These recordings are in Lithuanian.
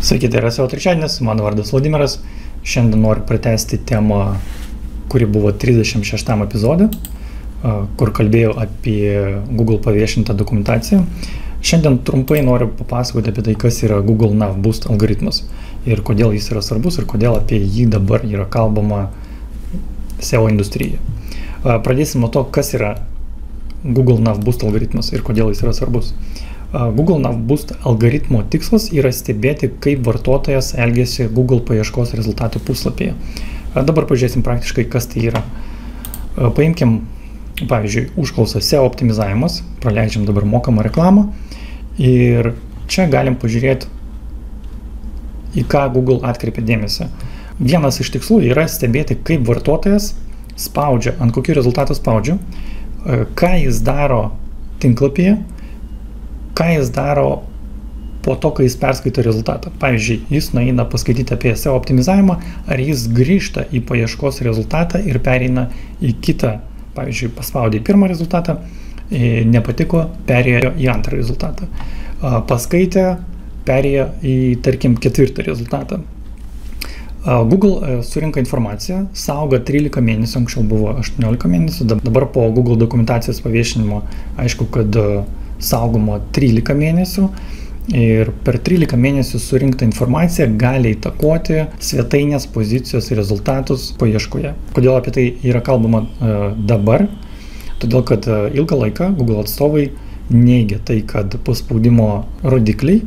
Sveiki, tai yra SEO trečiadienis, mano vardas Vladimiras. Šiandien noriu pratęsti temą, kuri buvo 36 epizode, kur kalbėjau apie Google paviešintą dokumentaciją. Šiandien trumpai noriu papasakoti apie tai, kas yra Google Nav Boost algoritmas ir kodėl jis yra svarbus ir kodėl apie jį dabar yra kalbama SEO industrijoje. Pradėsim nuo to, kas yra Google Nav Boost algoritmas ir kodėl jis yra svarbus. Google Nav Boost algoritmo tikslas yra stebėti, kaip vartotojas elgiasi Google paieškos rezultatų puslapyje. Dabar pažiūrėsim praktiškai, kas tai yra. Paimkim, pavyzdžiui, užklausą SEO optimizavimas, praleidžiam dabar mokamą reklamą ir čia galim pažiūrėti, į ką Google atkreipia dėmesį. Vienas iš tikslų yra stebėti, kaip vartotojas spaudžia, ant kokių rezultatų spaudžia, ką jis daro tinklapyje, ką jis daro po to, kai jis perskaito rezultatą. Pavyzdžiui, jis nueina paskaityti apie SEO optimizavimą, ar jis grįžta į paieškos rezultatą ir pereina į kitą. Pavyzdžiui, paspaudė pirmą rezultatą, nepatiko, perėjo į antrą rezultatą. Paskaitė, perėjo į, tarkim, ketvirtą rezultatą. Google surinka informaciją, saugo 13 mėnesių, anksčiau buvo 18 mėnesių, dabar po Google dokumentacijos paviešinimo aišku, kad saugomo 13 mėnesių ir per 13 mėnesių surinktą informaciją gali įtakoti svetainės pozicijos rezultatus paieškoje. Kodėl apie tai yra kalbama dabar? Todėl, kad ilgą laiką Google atstovai neigia tai, kad paspaudimo rodikliai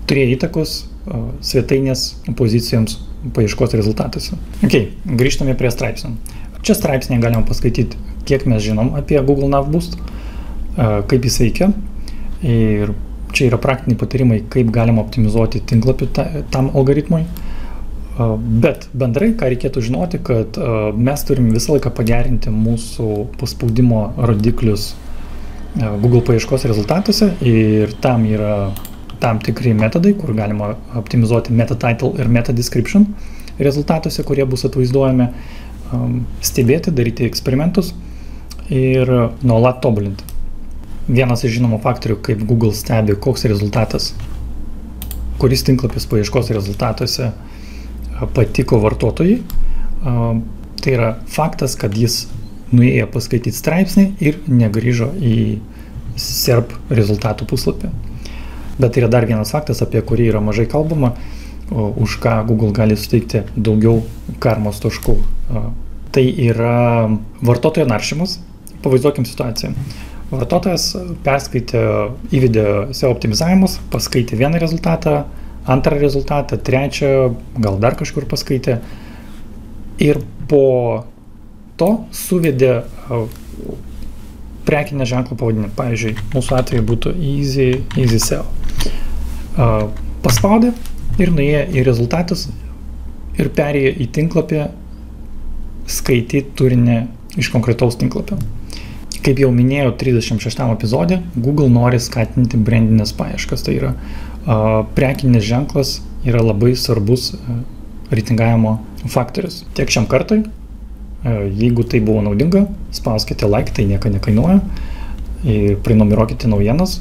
turėjo įtakos svetainės pozicijoms paieškos rezultatuose. Grįžtame prie straipsnių. Čia straipsnėje galima paskaityti, kiek mes žinom apie Google Nav Boost, kaip jis veikia, ir čia yra praktiniai patarimai, kaip galima optimizuoti tinklapį tam algoritmui. Bet bendrai, ką reikėtų žinoti, kad mes turim visą laiką pagerinti mūsų paspaudimo rodiklius Google paieškos rezultatuose ir tam yra tam tikri metodai, kur galima optimizuoti meta title ir meta description rezultatuose, kurie bus atvaizduojami, stebėti, daryti eksperimentus ir nuolat tobulinti. Vienas iš žinomų faktorių, kaip Google stebi, koks rezultatas, kuris tinklapis paieškos rezultatuose patiko vartotojai, tai yra faktas, kad jis nuėjo paskaityti straipsnį ir negrįžo į SERP rezultatų puslapį. Bet yra dar vienas faktas, apie kurį yra mažai kalbama, už ką Google gali suteikti daugiau karmos taškų. Tai yra vartotojo naršymas. Pavaizduokim situaciją. Vartotojas perskaitė, įvedė SEO optimizavimus, paskaitė vieną rezultatą, antrą rezultatą, trečią, gal dar kažkur paskaitė. Ir po to suvedė prekinę ženklą pavadinimą. Pavyzdžiui, mūsų atveju būtų Easy SEO. Paspaudė ir nuėjo į rezultatus ir perėjo į tinklapį skaityti turinį iš konkretaus tinklapio. Kaip jau minėjau 36 epizode, Google nori skatinti brandinės paieškas. Tai yra prekinis ženklas yra labai svarbus reitingavimo faktorius. Tiek šiam kartui. Jeigu tai buvo naudinga, spauskite like, tai nieko nekainuoja ir prenumeruokite naujienas.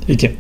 Iki.